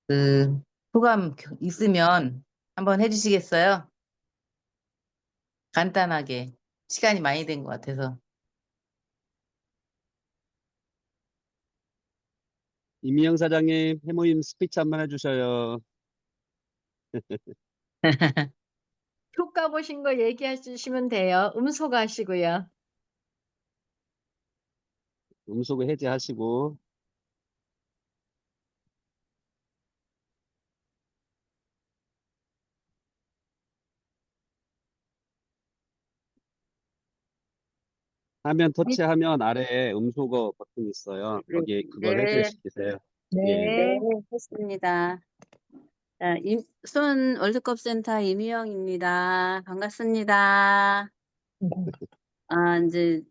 Speaker 1: 그 소감 있으면 한번 해주시겠어요? 간단하게 시간이 많이 된 것 같아서.
Speaker 3: 이미영 사장님, 해모임 스피치 한번 해주셔요.
Speaker 2: 효과 보신 거 얘기해 주시면 돼요. 음소거 하시고요.
Speaker 3: 음소거 해제하시고. 화면 터치하면 아래에 음소거 버튼이 있어요. 거기 그걸
Speaker 2: 네.
Speaker 3: 해주시세요. 예.
Speaker 2: 네, 했습니다. 손 월드컵 센터 이미영입니다. 반갑습니다. 이제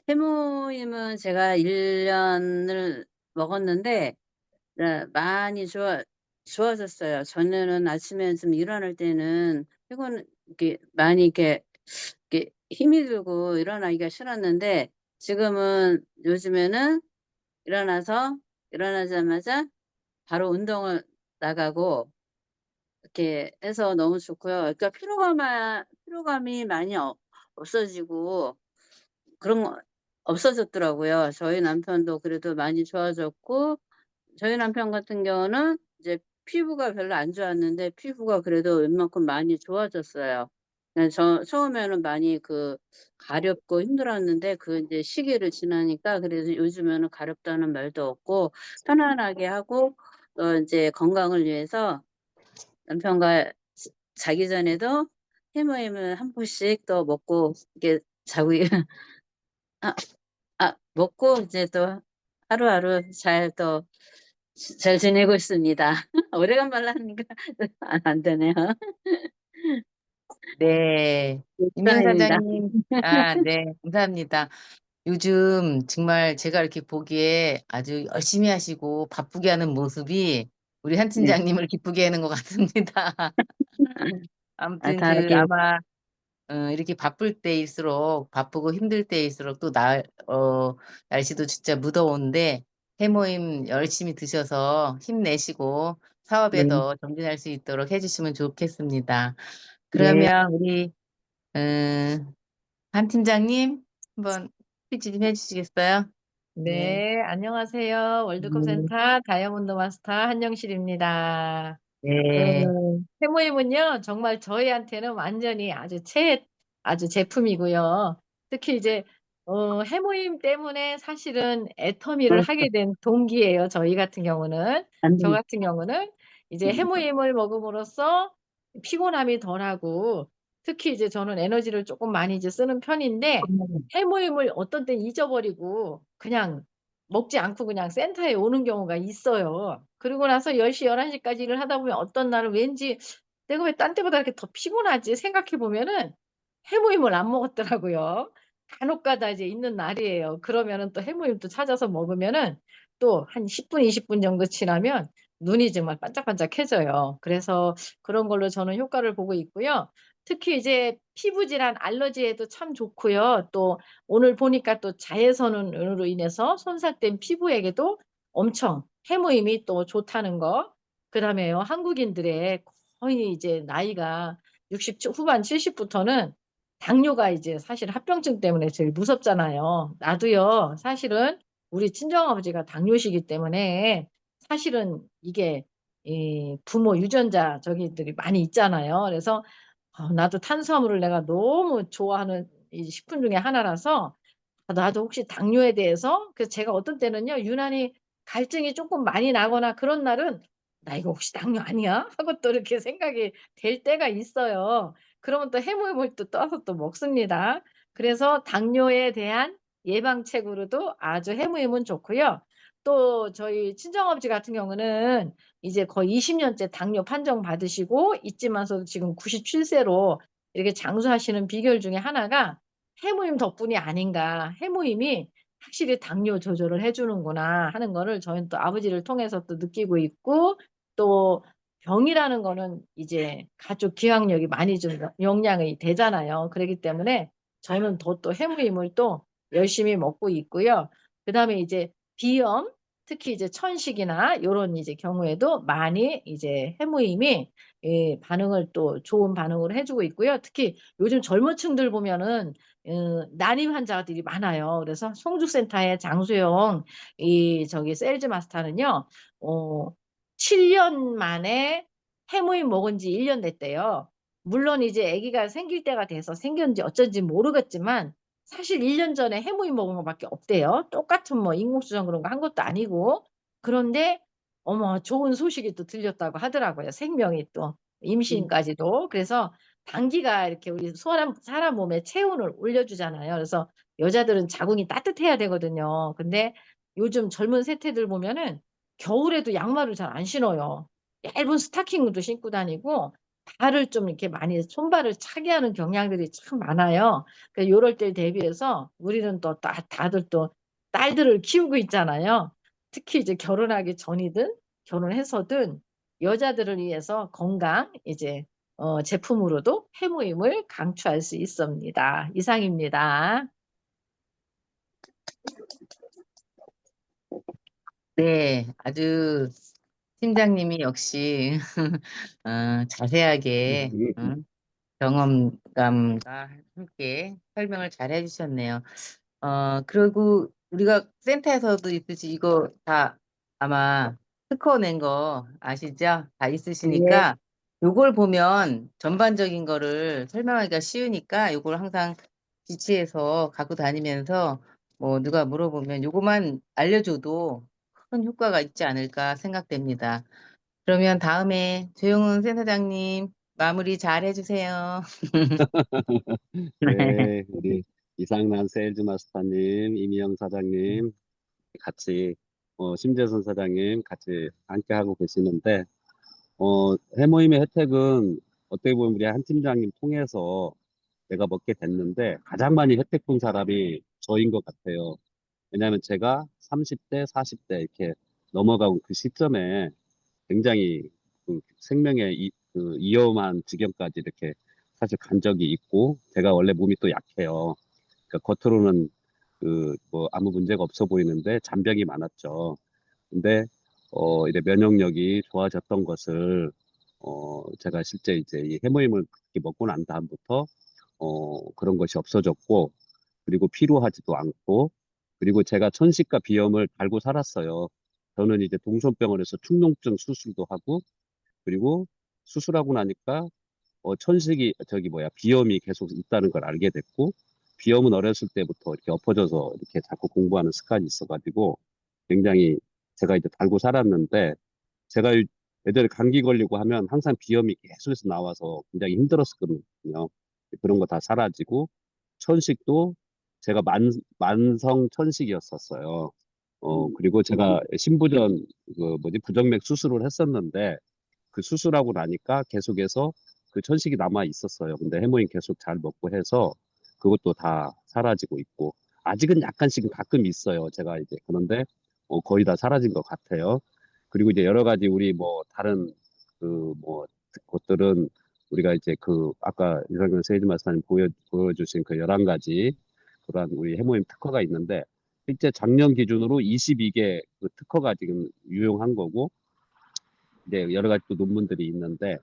Speaker 2: 해모임은 제가 1년을 먹었는데 많이 좋아졌어요. 전에는 아침에 좀 일어날 때는 이렇게 많이 이렇게 힘이 들고 일어나기가 싫었는데 지금은 요즘에는 일어나자마자 바로 운동을 나가고
Speaker 5: 이렇게 해서 너무 좋고요. 그러니까 피로감이 많이 없어지고 그런 거 없어졌더라고요. 저희 남편도 그래도 많이 좋아졌고, 저희 남편 같은 경우는 이제 피부가 별로 안 좋았는데 피부가 그래도 웬만큼 많이 좋아졌어요. 처음에는 많이 가렵고 힘들었는데 이제 시기를 지나니까 그래서 요즘에는 가렵다는 말도 없고 편안하게 하고 이제 건강을 위해서 남편과 자기 전에도 해모임을 한 포씩 또 먹고 이렇게 자고 먹고 이제 또 하루하루 잘 지내고 있습니다. 오래간만에 하니까 안 되네요.
Speaker 1: 네. 임영
Speaker 5: 이상입니다.
Speaker 1: 사장님, 네, 감사합니다. 요즘 정말 제가 이렇게 보기에 아주 열심히 하시고 바쁘게 하는 모습이 우리 한
Speaker 5: 네.
Speaker 1: 팀장님을 기쁘게 하는 것 같습니다. 아무튼
Speaker 5: 다르게,
Speaker 1: 아마 이렇게 바쁠 때일수록 바쁘고 힘들 때일수록 또 날씨도 진짜 무더운데 해모임 열심히 드셔서 힘내시고 사업에
Speaker 5: 네,
Speaker 1: 더 정진할 수 있도록 해주시면 좋겠습니다.
Speaker 5: 네,
Speaker 1: 그러면 우리 한 팀장님 한번 스피치 좀 해주시겠어요? 네.
Speaker 2: 네, 안녕하세요. 월드컵 센터 다이아몬드 마스터 한영실입니다.
Speaker 1: 네.
Speaker 2: 해모임은요, 정말 저희한테는 완전히 아주 제품이고요. 특히 이제, 해모임 때문에 사실은 애터미를 하게 된 동기예요. 저희 같은 경우는. 저 같은 경우는 이제 해모임을 먹음으로써 피곤함이 덜하고, 특히 이제 저는 에너지를 조금 많이 이제 쓰는 편인데, 해모임을 어떤 때 잊어버리고, 그냥 먹지 않고 그냥 센터에 오는 경우가 있어요. 그러고 나서 10시, 11시까지 일을 하다 보면 어떤 날은 왠지 '내가 왜 딴 때보다 이렇게 더 피곤하지?' 생각해 보면은 해모임을 안 먹었더라고요. 간혹가다 이제 있는 날이에요. 그러면은 또 해모임 또 찾아서 먹으면은 또 한 10 분, 20분 정도 지나면 눈이 정말 반짝반짝해져요. 그래서 그런 걸로 저는 효과를 보고 있고요. 특히 이제 피부 질환, 알러지에도 참 좋고요. 또 오늘 보니까 또 자외선으로 인해서 손상된 피부에게도 엄청 해모임이 또 좋다는 거. 그다음에요, 한국인들의 거의 이제 나이가 60 후반 70 부터는 당뇨가 이제 사실 합병증 때문에 제일 무섭잖아요. 나도요, 사실은 우리 친정아버지가 당뇨시기 때문에 사실은 이게 이 부모 유전자 저기들이 많이 있잖아요. 그래서 나도 탄수화물을 내가 너무 좋아하는 이 식품 중에 하나라서 나도 혹시 당뇨에 대해서, 그래서 제가 어떤 때는요, 유난히 갈증이 쪼끔 많이 나거나 그런 날은 '나 이거 혹시 당뇨 아니야?' 하고 또 이렇게 생각이 될 때가 있어요. 그러면 또 해물을 또 떠서 또 먹습니다. 그래서 당뇨에 대한 예방책으로도 아주 해무임은 좋고요. 또 저희 친정아버지 같은 경우는 이제 거의 20 년째 당뇨 판정 받으시고 있지만서도 지금 97 세로 이렇게 장수하시는 비결 중에 하나가 해모임 덕분이 아닌가. 해모임이 확실히 당뇨 조절을 해 주는구나 하는 거를 저희는 또 아버지를 통해서 또 느끼고 있고, 또 병이라는 거는 이제 가족 기억력이 많이 좀 영향이 되잖아요. 그러기 때문에 저는 더 또 해모임을 또 열심히 먹고 있고요. 그다음에 이제 비염, 특히 이제 천식이나 요런 이제 경우에도 많이 이제 해모임이 반응을 또 좋은 반응을 해 주고 있고요. 특히 요즘 젊은 층들 보면은 난임 환자들이 많아요. 그래서 송주센터의 장수영 세일즈 마스터는요. 어 7년 만에 해모임 먹은 지 1년 됐대요. 물론 이제 아기가 생길 때가 돼서 생겼는지 어쩐지 모르겠지만 사실 1년 전에 해모임 먹은 거 밖에 없대요. 똑같은 뭐 인공수정 그런 거 한 것도 아니고. 그런데 어머, 좋은 소식이 또 들렸다고 하더라고요, 생명이 또 임신까지도. 그래서 당기가 이렇게 우리 사람 몸에 체온을 올려주잖아요. 그래서 여자들은 자궁이 따뜻해야 되거든요. 근데 요즘 젊은 세태들 보면은 겨울에도 양말을 잘 안 신어요. 얇은 스타킹도 신고 다니고 발을 좀 이렇게 많이 손발을 차게 하는 경향들이 참 많아요. 그래서 요럴 때 대비해서 우리는 또 다들 또 딸들을 키우고 있잖아요. 특히 이제 결혼하기 전이든 결혼해서든 여자들을 위해서 건강 이제 제품으로도 해모임을 강추할 수 있습니다. 이상입니다.
Speaker 1: 네, 아주 팀장님이 역시 자세하게 경험담과 함께 설명을 잘 해주셨네요. 그리고 우리가 센터에서도 있듯이 이거 다 아마 특허 낸 거 아시죠? 다
Speaker 2: 예.
Speaker 1: 있으시니까 요걸 보면 전반적인 거를 설명하기가 쉬우니까 요걸 항상 지치해서 갖고 다니면서 뭐 누가 물어보면 요거만 알려줘도 큰 효과가 있지 않을까 생각됩니다. 그러면 다음에 조용훈 센터장님 마무리 잘 해주세요.
Speaker 3: 네, 우리 이상란 세일즈 마스터님, 이미영 사장님 같이 심재선 사장님 같이 함께 하고 계시는데 해모임의 혜택은 어떻게 보면 우리 한 팀장님 통해서 내가 먹게 됐는데 가장 많이 혜택 본 사람이 저인 것 같아요. 왜냐하면 제가 30대, 40대 이렇게 넘어가고 그 시점에 굉장히 그 생명의 그 위험한 지경까지 이렇게 사실 간 적이 있고 제가 원래 몸이 또 약해요. 그러니까 겉으로는 그 뭐 아무 문제가 없어 보이는데 잔병이 많았죠. 근데 이제 면역력이 좋아졌던 것을 제가 실제 이제 이 해모임을 이렇게 먹고 난 다음부터 그런 것이 없어졌고 그리고 피로하지도 않고 그리고 제가 천식과 비염을 달고 살았어요. 저는 이제 동선병원에서 축농증 수술도 하고 그리고 수술하고 나니까 천식이 저기 뭐야 비염이 계속 있다는 걸 알게 됐고 비염은 어렸을 때부터 이렇게 엎어져서 이렇게 자꾸 공부하는 습관이 있어가지고 굉장히 제가 이제 달고 살았는데 제가 애들 감기 걸리고 하면 항상 비염이 계속해서 나와서 굉장히 힘들었거든요. 그런 거 다 사라지고 천식도 제가 만성 천식이었었어요. 그리고 제가 신부전 그 뭐지 부정맥 수술을 했었는데 그 수술하고 나니까 계속해서 그 천식이 남아 있었어요. 근데 해모인 계속 잘 먹고 해서 그것도 다 사라지고 있고 아직은 약간씩은 가끔 있어요. 제가 이제 그런데 거의 다 사라진 것 같아요. 그리고 이제 여러 가지 우리 뭐 다른 그 뭐 것들은 우리가 이제 그 아까 이상현 세이즈 마스터님 보여주신 그 11가지 그러한 우리 해모임 특허가 있는데 실제 작년 기준으로 22개 그 특허가 지금 유용한 거고 이제 여러 가지 또 논문들이 있는데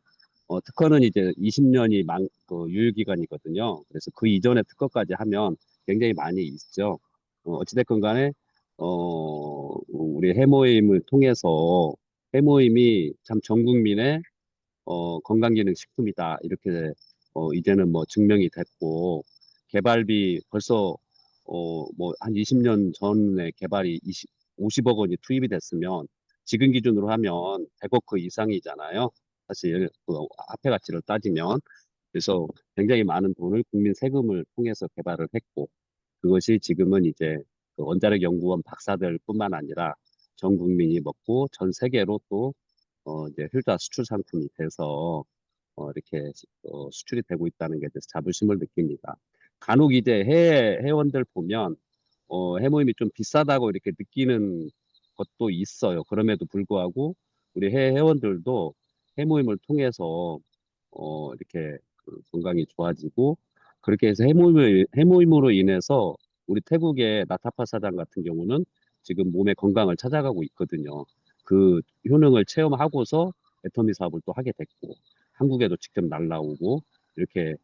Speaker 3: 특허는 이제 20년이 그 유효기간이거든요. 그래서 그 이전에 특허까지 하면 굉장히 많이 있죠. 어찌됐건 간에 우리 해모임을 통해서 해모임이 참 전 국민의 건강기능식품이다. 이렇게 이제는 뭐 증명이 됐고 개발비 벌써 뭐 한 20년 전에 개발이 50억 원이 투입이 됐으면 지금 기준으로 하면 100억 그 이상이잖아요. 사실 그 화폐 가치를 따지면 그래서 굉장히 많은 돈을 국민 세금을 통해서 개발을 했고 그것이 지금은 이제 그 원자력 연구원 박사들뿐만 아니라 전 국민이 먹고 전 세계로 또 이제 효자 수출 상품이 돼서 이렇게 수출이 되고 있다는 게 대해서 자부심을 느낍니다. 간혹 이제 해외 회원들 보면 해모임이 좀 비싸다고 이렇게 느끼는 것도 있어요. 그럼에도 불구하고 우리 해외 회원들도 해모임을 통해서 이렇게 그 건강이 좋아지고 그렇게 해서 해모임으로 인해서 우리 태국의 나타파 사장 같은 경우는 지금 몸의 건강을 찾아가고 있거든요. 그 효능을 체험하고서 애터미 사업을 또 하게 됐고 한국에도 직접 날라오고 이렇게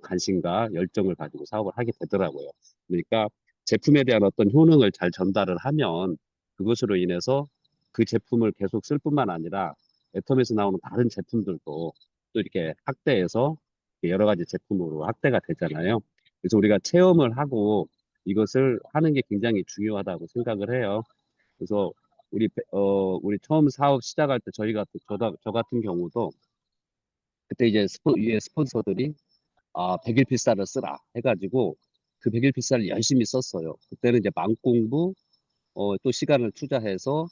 Speaker 3: 관심과 열정을 가지고 사업을 하게 되더라고요. 그러니까 제품에 대한 어떤 효능을 잘 전달을 하면 그것으로 인해서 그 제품을 계속 쓸 뿐만 아니라 애텀에서 나오는 다른 제품들도 또 이렇게 확대해서 여러 가지 제품으로 확대가 되잖아요. 그래서 우리가 체험을 하고 이것을 하는 게 굉장히 중요하다고 생각을 해요. 그래서 우리 처음 사업 시작할 때 저 같은 경우도 그때 이제 위에 스폰서들이 100일 필사를 쓰라 해가지고 그 100일 필사를 열심히 썼어요. 그때는 이제 맘 공부, 또 시간을 투자해서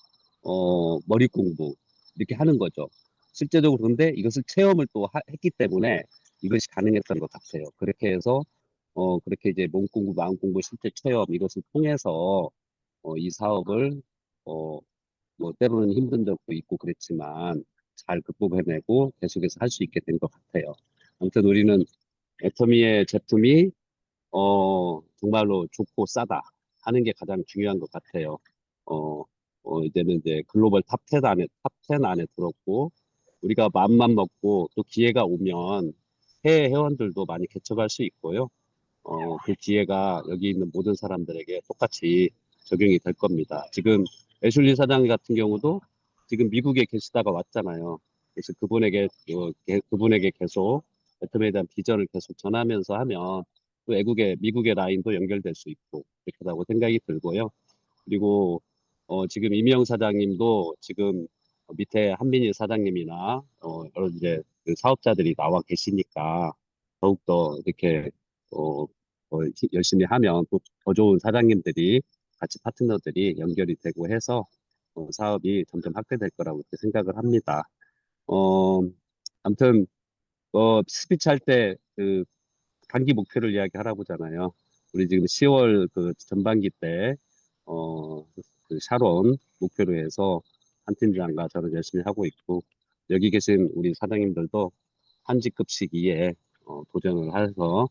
Speaker 3: 머리 공부 이렇게 하는 거죠. 실제적으로 그런데 이것을 체험을 또 했기 때문에 이것이 가능했던 것 같아요. 그렇게 해서 그렇게 이제 몸 공부, 마음 공부, 실제 체험 이것을 통해서 이 사업을 어, 뭐 때로는 힘든 적도 있고 그랬지만 잘 극복해내고 계속해서 할 수 있게 된 것 같아요. 아무튼 우리는 애터미의 제품이 정말로 좋고 싸다 하는 게 가장 중요한 것 같아요. 어, 이제는 이제 글로벌 탑10 안에 들었고, 우리가 마음만 먹고 또 기회가 오면 해외 회원들도 많이 개척할 수 있고요. 그 기회가 여기 있는 모든 사람들에게 똑같이 적용이 될 겁니다. 지금 애슐리 사장 같은 경우도 지금 미국에 계시다가 왔잖아요. 그래서 그분에게 계속 애텀에 대한 비전을 계속 전하면서 하면 또 미국의 라인도 연결될 수 있고 그렇다고 생각이 들고요. 그리고 지금 이미영 사장님도 지금 밑에 한민희 사장님이나 여러 이제 그 사업자들이 나와 계시니까 더욱더 이렇게 어, 열심히 하면 또 더 좋은 사장님들이 같이 파트너들이 연결이 되고 해서 사업이 점점 확대될 거라고 이렇게 생각을 합니다. 어, 아무튼 스피치 할 때 그 단기 목표를 이야기하라고잖아요. 우리 지금 10월 그 전반기 때 그 샤론 목표로 해서 한 팀장과 저는 열심히 하고 있고 여기 계신 우리 사장님들도 한직급 시기에 도전을 해서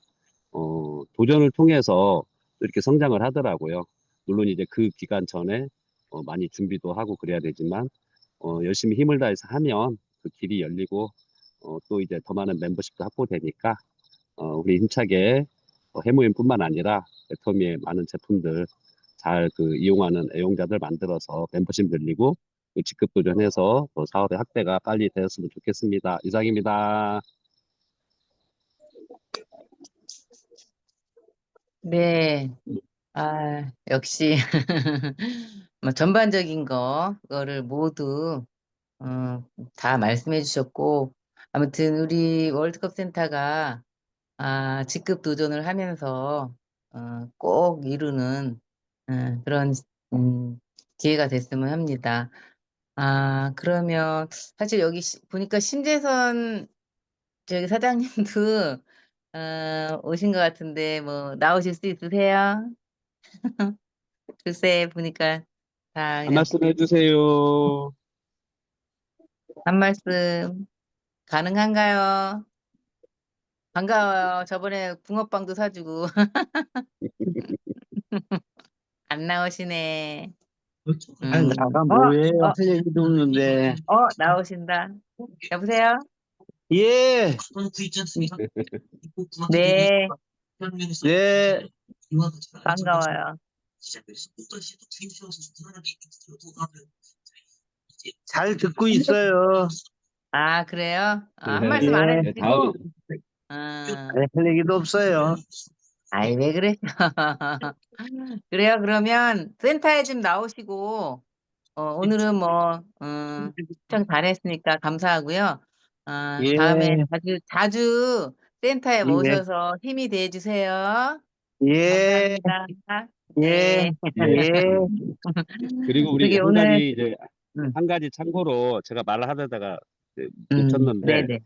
Speaker 3: 도전을 통해서 이렇게 성장을 하더라고요. 물론 이제 그 기간 전에 많이 준비도 하고 그래야 되지만 열심히 힘을 다해서 하면 그 길이 열리고 또 이제 더 많은 멤버십도 확보되니까 우리 힘차게 해모임뿐만 아니라 애터미의 많은 제품들 잘 그 이용하는 애용자들 만들어서 멤버십 늘리고 그 직급 도전해서 또 사업의 확대가 빨리 되었으면 좋겠습니다. 이상입니다.
Speaker 1: 네. 역시 뭐 전반적인 그거를 모두 다 말씀해 주셨고 아무튼 우리 월드컵 센터가 직급 도전을 하면서 꼭 이루는 그런 기회가 됐으면 합니다. 그러면 사실 여기 보니까 심재선 저기 사장님도 오신 것 같은데 뭐 나오실 수 있으세요? 글쎄 보니까 다
Speaker 3: 한
Speaker 1: 그냥
Speaker 3: 말씀 해주세요.
Speaker 1: 한 말씀 가능한가요? 반가워요. 저번에 붕어빵도 사주고 안 나오시네.
Speaker 6: 나가
Speaker 1: 어,
Speaker 6: 뭐해?
Speaker 1: 어,
Speaker 6: 할 얘기도 없는데.
Speaker 1: 나오신다. 여보세요?
Speaker 6: 예,
Speaker 1: 네,
Speaker 6: 네,
Speaker 1: 반가워요.
Speaker 6: 잘 듣고 있어요.
Speaker 1: 그래요? 한
Speaker 3: 네,
Speaker 1: 말씀 안
Speaker 6: 예,
Speaker 3: 네, 다음
Speaker 1: 해주시고? 아,
Speaker 6: 할 얘기도 없어요.
Speaker 1: 아이, 왜 그래? 그래요? 그러면 센터에 좀 나오시고, 오늘은 뭐, 시청 잘했으니까 감사하고요.
Speaker 6: 예,
Speaker 1: 다음에 자주 센터에
Speaker 6: 예,
Speaker 1: 모셔서 힘이 돼주세요.
Speaker 6: 예,
Speaker 1: 감사합니다.
Speaker 6: 예,
Speaker 1: 네.
Speaker 3: 예.
Speaker 6: 예,
Speaker 3: 그리고 우리
Speaker 1: 그게
Speaker 3: 한
Speaker 1: 오늘,
Speaker 3: 가지 이제
Speaker 1: 음,
Speaker 3: 한 가지 참고로 제가 말을 하다가 놓쳤는데
Speaker 1: 네네.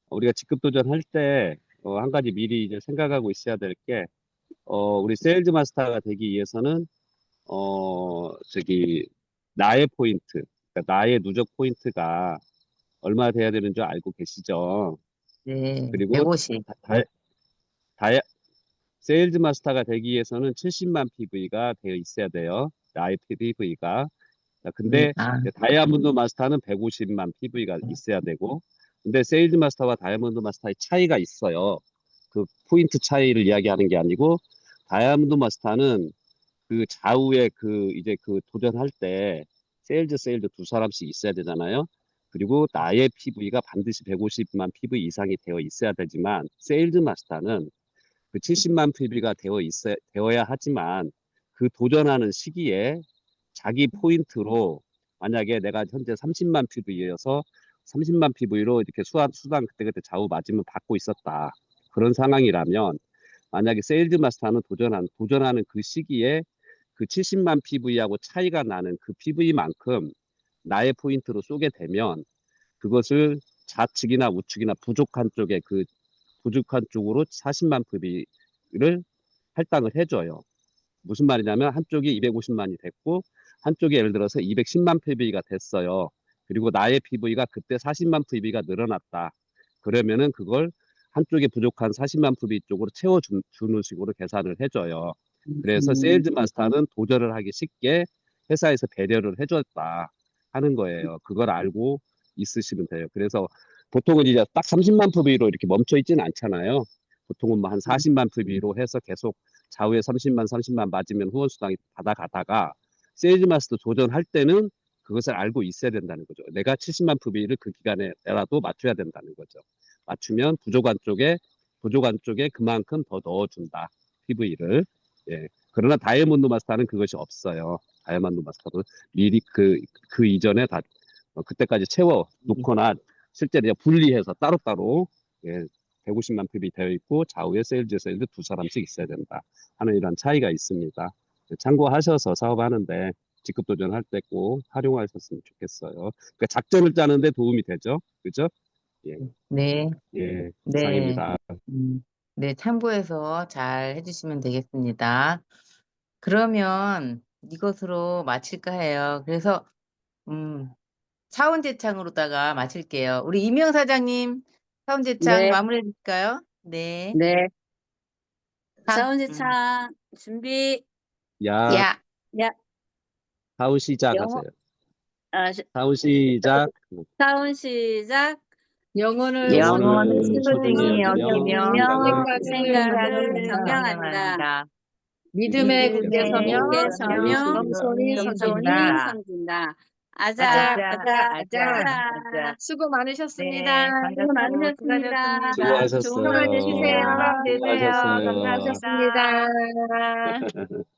Speaker 3: 우리가 직급 도전할 때 한 가지 미리 이제 생각하고 있어야 될 게 우리 세일즈 마스터가 되기 위해서는 저기 나의 포인트, 그러니까 나의 누적 포인트가 얼마 돼야 되는 줄 알고 계시죠?
Speaker 1: 네,
Speaker 3: 그리고
Speaker 1: 150.
Speaker 3: 다, 다, 세일즈 마스터가 되기 위해서는 70만 PV가 되어 있어야 돼요. 나의 PV가. 근데 다이아몬드 마스터는 150만 PV가 있어야 되고, 근데 세일즈 마스터와 다이아몬드 마스터의 차이가 있어요. 그 포인트 차이를 이야기하는 게 아니고, 다이아몬드 마스터는 그 좌우에 이제 도전할 때 세일즈 두 사람씩 있어야 되잖아요. 그리고 나의 PV가 반드시 150만 PV 이상이 되어 있어야 되지만, 세일즈 마스터는 그 70만 PV가 되어야 하지만, 그 도전하는 시기에 자기 포인트로 만약에 내가 현재 30만 PV여서 30만 PV로 이렇게 수당 그때그때 좌우 맞으면 받고 있었다. 그런 상황이라면 만약에 세일즈 마스터는 도전하는 그 시기에 그 70만 PV하고 차이가 나는 그 PV만큼 나의 포인트로 쏘게 되면 그것을 좌측이나 우측이나 부족한 쪽으로 40만 PV를 할당을 해줘요. 무슨 말이냐면 한쪽이 250만이 됐고 한쪽이 예를 들어서 210만 PV가 됐어요. 그리고 나의 PV가 그때 40만 PV가 늘어났다. 그러면은 그걸 한쪽에 부족한 40만 PV 쪽으로 채워주는 식으로 계산을 해줘요. 그래서 세일즈 마스터는 도전을 하기 쉽게 회사에서 배려를 해줬다 하는 거예요. 그걸 알고 있으시면 돼요. 그래서 보통은 이제 딱 30만 PB로 이렇게 멈춰 있지는 않잖아요. 보통은 뭐 한 40만 PB로 해서 계속 좌우에 30만 맞으면 후원수당 받아가다가 세일즈 마스터 도전할 때는 그것을 알고 있어야 된다는 거죠. 내가 70만 PB를 그 기간에라도 맞춰야 된다는 거죠. 맞추면 부족한 쪽에 그만큼 더 넣어준다. PV를. 예. 그러나 다이아몬드 마스터는 그것이 없어요. 다이아몬드 마스터도 미리 그 이전에 다 그때까지 채워 놓거나 실제로 그냥 분리해서 따로따로 예, 150만 PB 되어 있고 좌우에 세일즈 두 사람씩 있어야 된다 하는 이런 차이가 있습니다. 참고하셔서 사업하는데 직급 도전할 때 꼭 활용하셨으면 좋겠어요. 그러니까 작전을 짜는데 도움이 되죠. 그죠? 예,
Speaker 1: 네,
Speaker 3: 예,
Speaker 1: 네,
Speaker 3: 이상입니다.
Speaker 1: 네, 참고해서 잘 해주시면 되겠습니다. 그러면 이것으로 마칠까 해요. 그래서, 차원제창으로다가 마칠게요. 우리 이명 사장님, 차원제창
Speaker 5: 네,
Speaker 1: 마무리해 주실까요? 네.
Speaker 5: 네.
Speaker 1: 참,
Speaker 5: 사운지창 준비.
Speaker 3: 야,
Speaker 1: 야,
Speaker 5: 야,
Speaker 3: 사우 시작하세요.
Speaker 5: 영어,
Speaker 3: 사우 시작.
Speaker 5: 사운 시작.
Speaker 2: 영혼을
Speaker 1: 영원히
Speaker 3: 영혼을
Speaker 1: 소중히
Speaker 3: 소중히
Speaker 1: 여기며
Speaker 3: 여기며
Speaker 5: 생각을
Speaker 1: 생각을
Speaker 5: 정명한다.
Speaker 1: 정명한다.
Speaker 2: 믿음의
Speaker 5: 믿음의
Speaker 2: 국대서명
Speaker 5: 굳게
Speaker 1: 서명
Speaker 5: 서명,
Speaker 2: 겸손히
Speaker 5: 겸손히
Speaker 2: 섬긴다.
Speaker 5: 섬긴다. 아자,
Speaker 2: 아자,
Speaker 5: 아자,
Speaker 2: 아자.
Speaker 5: 아자.
Speaker 2: 수고 많으셨습니다.
Speaker 1: 네,
Speaker 5: 수고
Speaker 1: 반갑고
Speaker 5: 많으셨습니다.
Speaker 1: 수고하셨습니다.
Speaker 3: 수고하셨어요.
Speaker 5: 좋은 하루 되세요.
Speaker 1: 되세요.
Speaker 3: 수고하셨어요.
Speaker 1: 감사합니다.
Speaker 2: 감사합니다.